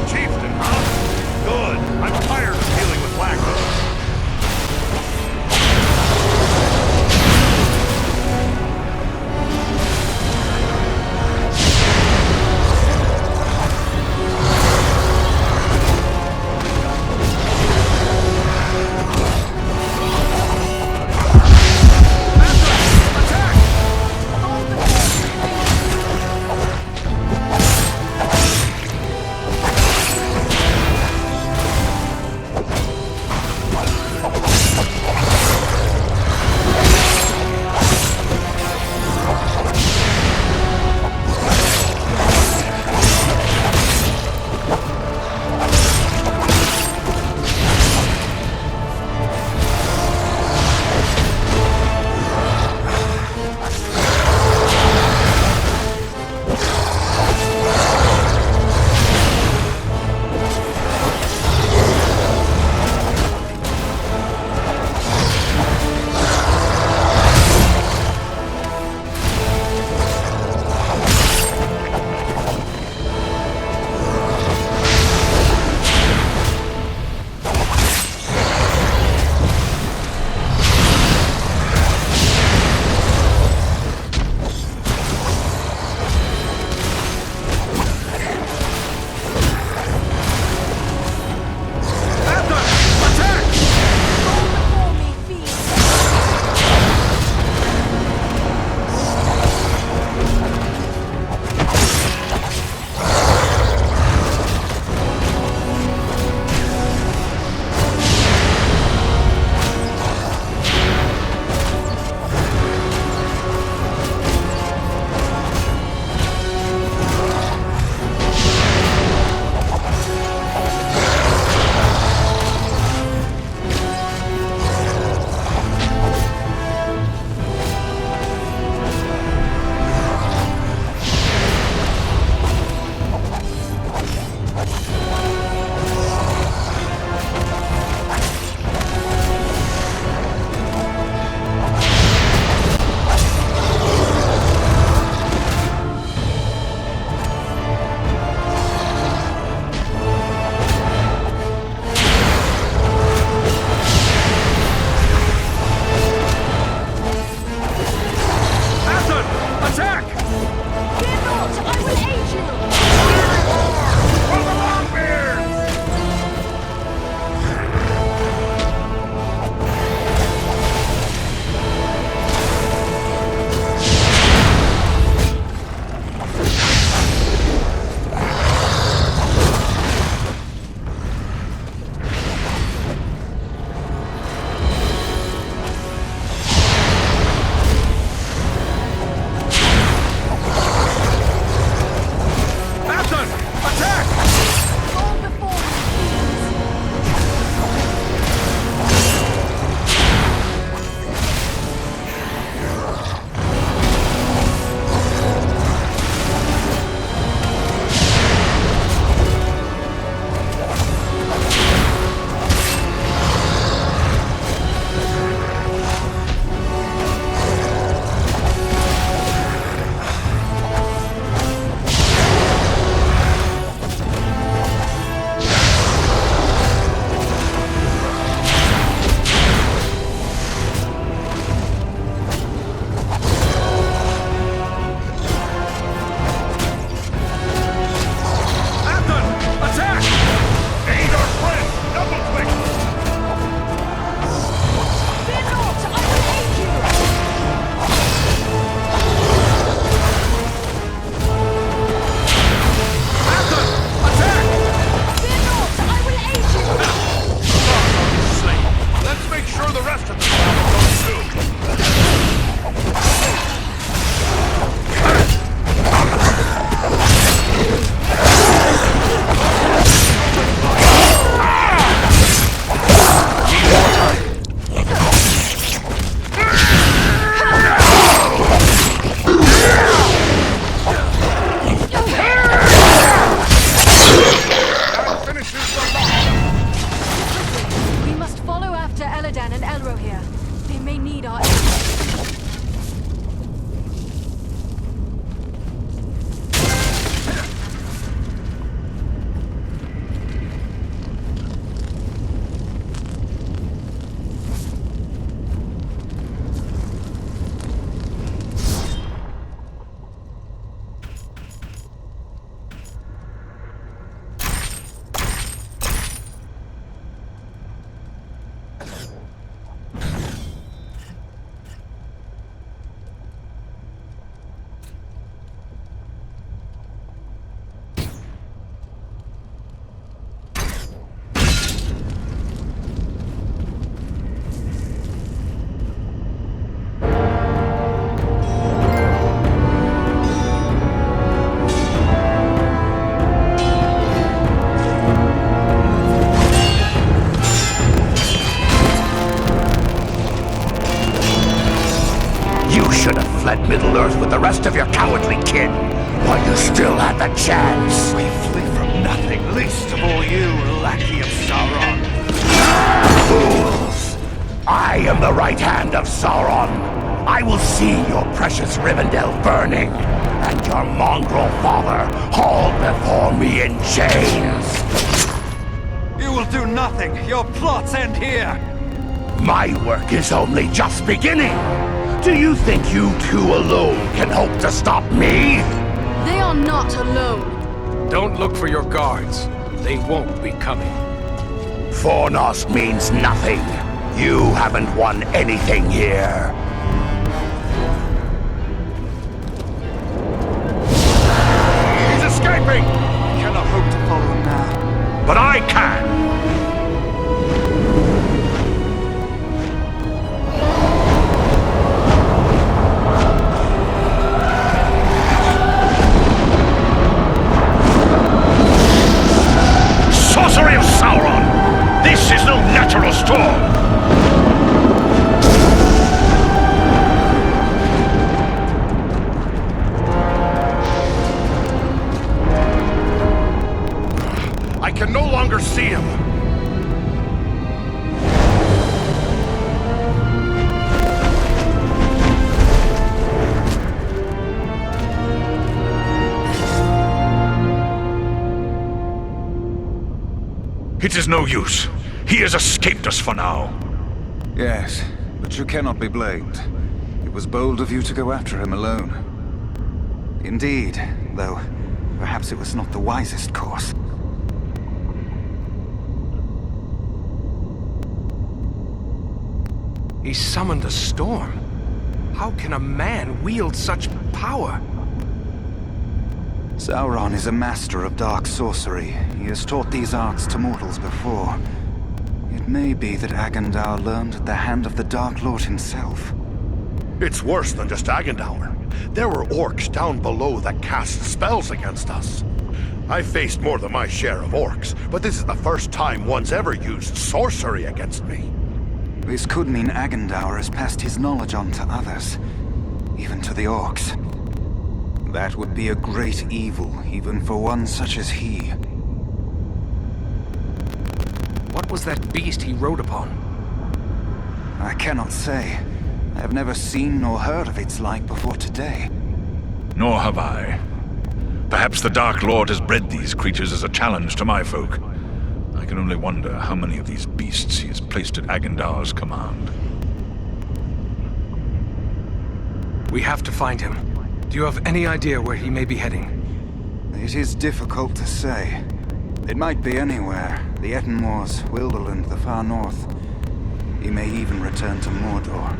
chieftain, huh? Good. I'm tired of dealing with lackeys. yours with the rest of your cowardly kin, while you still had the chance. We flee from nothing, least of all you, lackey of Sauron. Fools! I am the right hand of Sauron. I will see your precious Rivendell burning, and your mongrel father hauled before me in chains. You will do nothing. Your plots end here. My work is only just beginning. Do you think you two alone can hope to stop me? They are not alone. Don't look for your guards. They won't be coming. Fornost means nothing. You haven't won anything here. He's escaping! I cannot hope to follow him now. But I can! Sorcery of Sauron! This is no natural storm! I can no longer see him! It is no use. He has escaped us for now. Yes, but you cannot be blamed. It was bold of you to go after him alone. Indeed, though perhaps it was not the wisest course. He summoned a storm. How can a man wield such power? Sauron is a master of dark sorcery. He has taught these arts to mortals before. It may be that Agandaur learned at the hand of the Dark Lord himself. It's worse than just Agandaur. There were orcs down below that cast spells against us. I faced more than my share of orcs, but this is the first time one's ever used sorcery against me. This could mean Agandaur has passed his knowledge on to others, even to the orcs. That would be a great evil, even for one such as he. What was that beast he rode upon? I cannot say. I have never seen nor heard of its like before today. Nor have I. Perhaps the Dark Lord has bred these creatures as a challenge to my folk. I can only wonder how many of these beasts he has placed at Agandaur's command. We have to find him. Do you have any idea where he may be heading? It is difficult to say. It might be anywhere. The Etten Moors, Wilderland, the far north. He may even return to Mordor.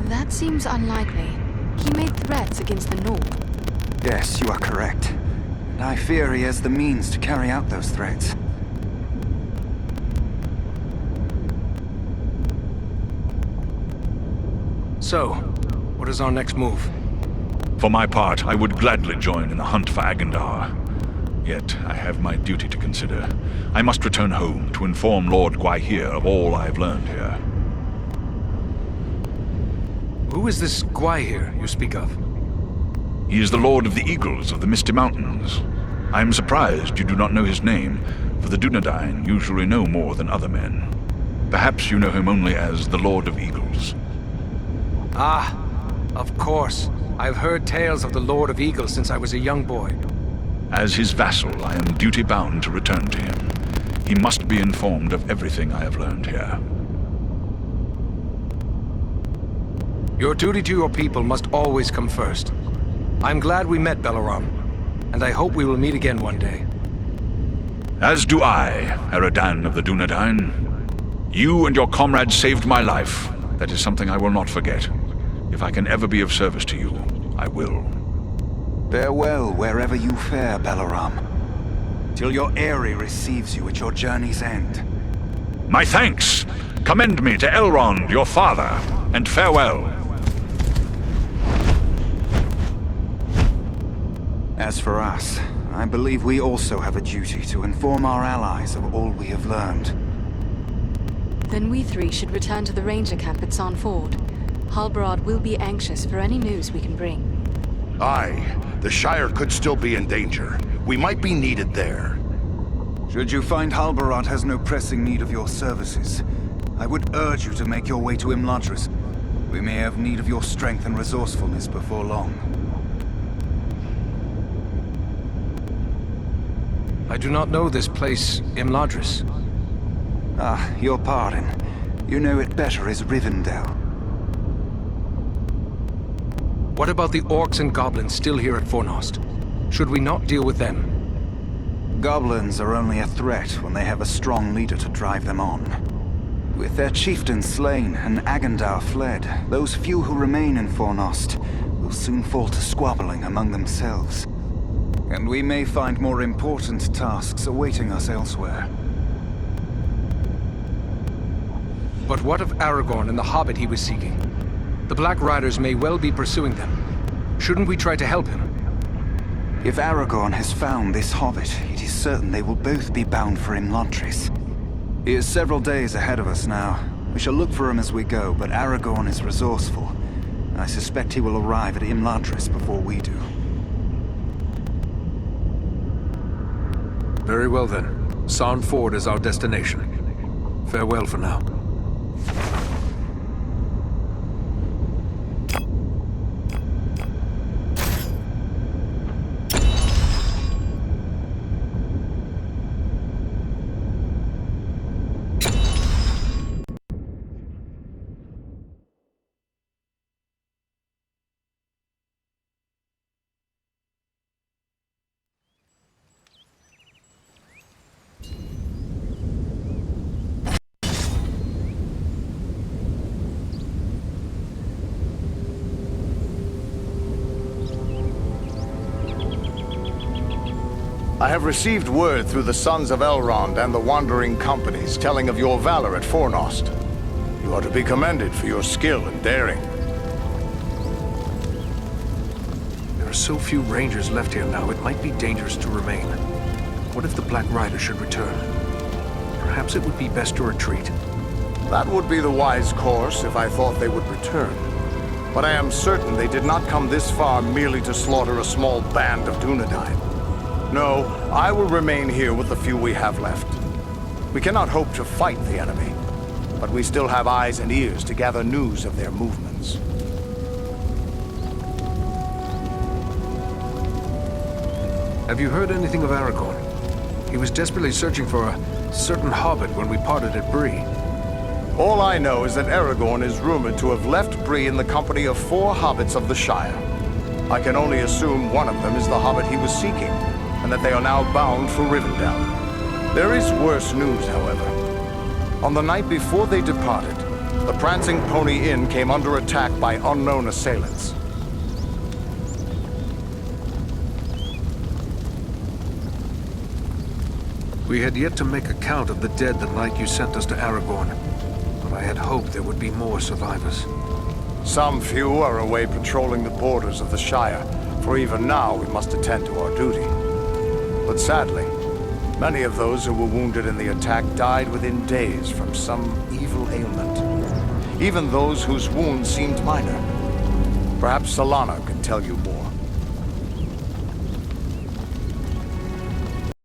That seems unlikely. He made threats against the North. Yes, you are correct. And I fear he has the means to carry out those threats. So, what is our next move? For my part, I would gladly join in the hunt for Agandaur. Yet, I have my duty to consider. I must return home to inform Lord Gwaihir of all I have learned here. Who is this Gwaihir you speak of? He is the Lord of the Eagles of the Misty Mountains. I am surprised you do not know his name, for the Dunedain usually know more than other men. Perhaps you know him only as the Lord of Eagles. Ah, of course. I've heard tales of the Lord of Eagles since I was a young boy. As his vassal, I am duty-bound to return to him. He must be informed of everything I have learned here. Your duty to your people must always come first. I'm glad we met, Balaram, and I hope we will meet again one day. As do I, Eradan of the Dunedain. You and your comrades saved my life. That is something I will not forget. If I can ever be of service to you, I will. Farewell wherever you fare, Balaram. Till your Eyrie receives you at your journey's end. My thanks! Commend me to Elrond, your father, and farewell. As for us, I believe we also have a duty to inform our allies of all we have learned. Then we three should return to the ranger camp at Sarn Ford. Halbarad will be anxious for any news we can bring. Aye, the Shire could still be in danger. We might be needed there. Should you find Halbarad has no pressing need of your services, I would urge you to make your way to Imladris. We may have need of your strength and resourcefulness before long. I do not know this place, Imladris. Ah, your pardon. You know it better as Rivendell. What about the orcs and goblins still here at Fornost? Should we not deal with them? Goblins are only a threat when they have a strong leader to drive them on. With their chieftain slain and Agandar fled, those few who remain in Fornost will soon fall to squabbling among themselves. And we may find more important tasks awaiting us elsewhere. But what of Aragorn and the hobbit he was seeking? The Black Riders may well be pursuing them. Shouldn't we try to help him? If Aragorn has found this hobbit, it is certain they will both be bound for Imladris. He is several days ahead of us now. We shall look for him as we go, but Aragorn is resourceful. I suspect he will arrive at Imladris before we do. Very well then. Sarn Ford is our destination. Farewell for now. I have received word through the Sons of Elrond and the Wandering Companies telling of your valor at Fornost. You are to be commended for your skill and daring. There are so few rangers left here now, it might be dangerous to remain. What if the Black Rider should return? Perhaps it would be best to retreat. That would be the wise course if I thought they would return. But I am certain they did not come this far merely to slaughter a small band of Dunedain. No, I will remain here with the few we have left. We cannot hope to fight the enemy, but we still have eyes and ears to gather news of their movements. Have you heard anything of Aragorn? He was desperately searching for a certain hobbit when we parted at Bree. All I know is that Aragorn is rumored to have left Bree in the company of 4 hobbits of the Shire. I can only assume one of them is the hobbit he was seeking, and that they are now bound for Rivendell. There is worse news, however. On the night before they departed, the Prancing Pony Inn came under attack by unknown assailants. We had yet to make a count of the dead the night you sent us to Aragorn, but I had hoped there would be more survivors. Some few are away patrolling the borders of the Shire, for even now we must attend to our duty. But sadly, many of those who were wounded in the attack died within days from some evil ailment. Even those whose wounds seemed minor. Perhaps Solana can tell you more.